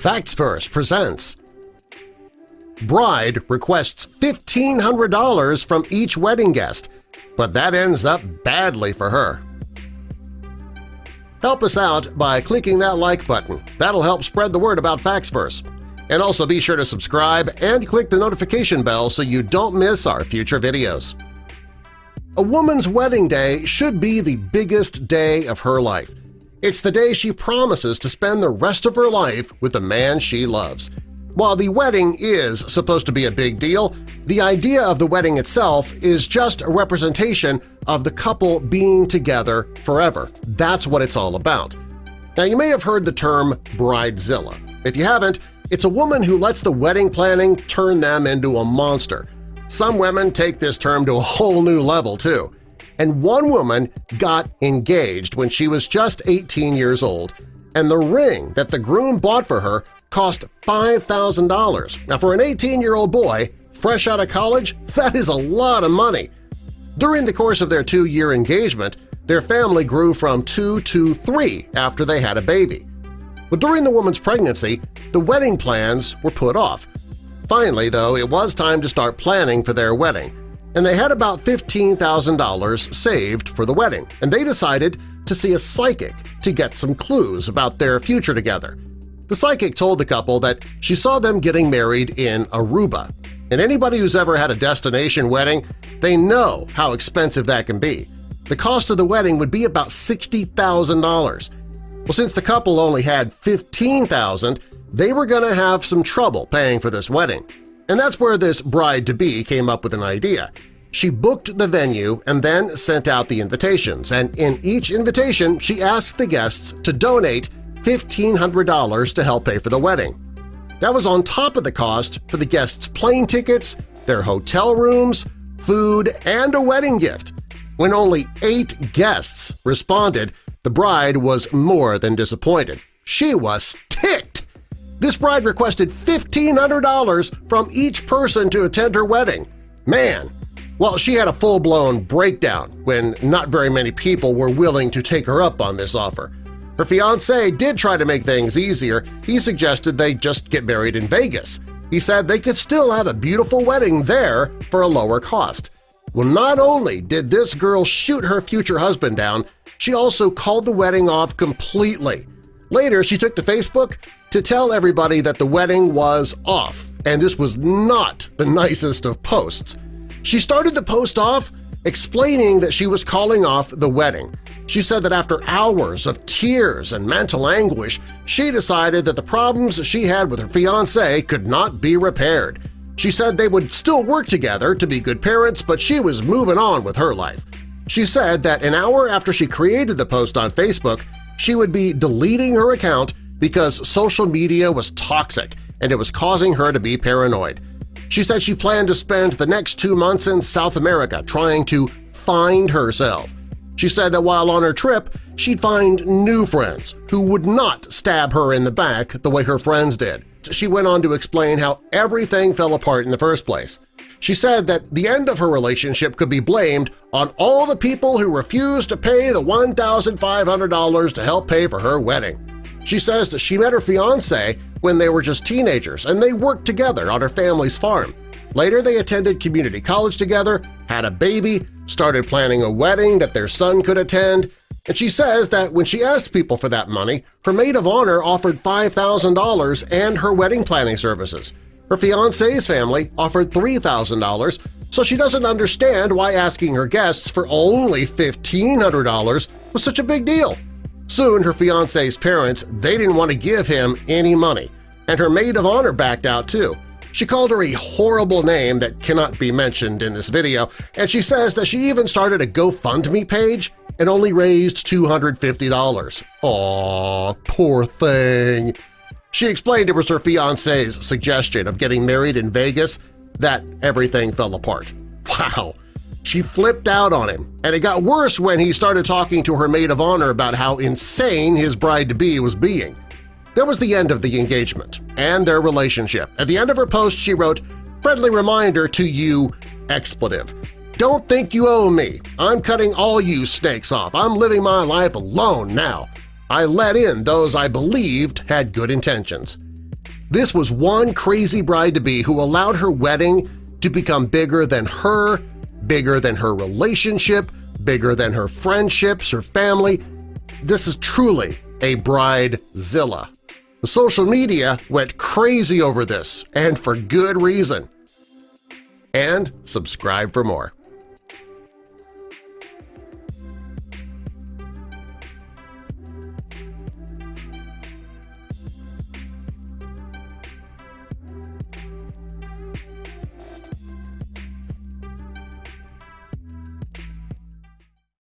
Facts Verse presents Bride requests $1,500 from each wedding guest, but that ends up badly for her. Help us out by clicking that like button. That'll help spread the word about Facts Verse. And also be sure to subscribe and click the notification bell so you don't miss our future videos. A woman's wedding day should be the biggest day of her life. It's the day she promises to spend the rest of her life with the man she loves. While the wedding is supposed to be a big deal, the idea of the wedding itself is just a representation of the couple being together forever. That's what it's all about. Now, you may have heard the term bridezilla. If you haven't, it's a woman who lets the wedding planning turn them into a monster. Some women take this term to a whole new level, too. And one woman got engaged when she was just 18 years old, and the ring that the groom bought for her cost $5,000. Now, for an 18-year-old boy, fresh out of college, that is a lot of money. During the course of their 2-year engagement, their family grew from 2 to 3 after they had a baby. But during the woman's pregnancy, the wedding plans were put off. Finally, though, it was time to start planning for their wedding, and they had about $15,000 saved for the wedding, and they decided to see a psychic to get some clues about their future together. The psychic told the couple that she saw them getting married in Aruba, and anybody who's ever had a destination wedding, they know how expensive that can be. The cost of the wedding would be about $60,000. Well, since the couple only had $15,000, they were going to have some trouble paying for this wedding. And that's where this bride-to-be came up with an idea. She booked the venue and then sent out the invitations, and in each invitation she asked the guests to donate $1,500 to help pay for the wedding. That was on top of the cost for the guests' plane tickets, their hotel rooms, food, and a wedding gift. When only 8 guests responded, the bride was more than disappointed. She was ticked! This bride requested $1,500 from each person to attend her wedding. Man! Well, she had a full-blown breakdown when not very many people were willing to take her up on this offer. Her fiancé did try to make things easier. He suggested they just get married in Vegas. He said they could still have a beautiful wedding there for a lower cost. Well, not only did this girl shoot her future husband down, she also called the wedding off completely. Later, she took to Facebook to tell everybody that the wedding was off, and this was not the nicest of posts. She started the post off explaining that she was calling off the wedding. She said that after hours of tears and mental anguish, she decided that the problems she had with her fiancé could not be repaired. She said they would still work together to be good parents, but she was moving on with her life. She said that an hour after she created the post on Facebook, she would be deleting her account because social media was toxic and it was causing her to be paranoid. She said she planned to spend the next 2 months in South America trying to find herself. She said that while on her trip, she'd find new friends who would not stab her in the back the way her friends did. She went on to explain how everything fell apart in the first place. She said that the end of her relationship could be blamed on all the people who refused to pay the $1,500 to help pay for her wedding. She says that she met her fiancé when they were just teenagers and they worked together on her family's farm. Later, they attended community college together, had a baby, started planning a wedding that their son could attend, and she says that when she asked people for that money, her maid of honor offered $5,000 and her wedding planning services. Her fiancé's family offered $3,000, so she doesn't understand why asking her guests for only $1,500 was such a big deal. Soon, her fiancé's parents, they didn't want to give him any money, and her maid of honor backed out too. She called her a horrible name that cannot be mentioned in this video, and she says that she even started a GoFundMe page and only raised $250. Aw, poor thing. She explained it was her fiancé's suggestion of getting married in Vegas that everything fell apart. Wow! She flipped out on him, and it got worse when he started talking to her maid of honor about how insane his bride-to-be was being. That was the end of the engagement and their relationship. At the end of her post, she wrote, "Friendly reminder to you, expletive. Don't think you owe me. I'm cutting all you snakes off. I'm living my life alone now. I let in those I believed had good intentions. This was one crazy bride-to-be who allowed her wedding to become bigger than her relationship, bigger than her friendships, her family. This is truly a bridezilla. The social media went crazy over this, and for good reason. And subscribe for more.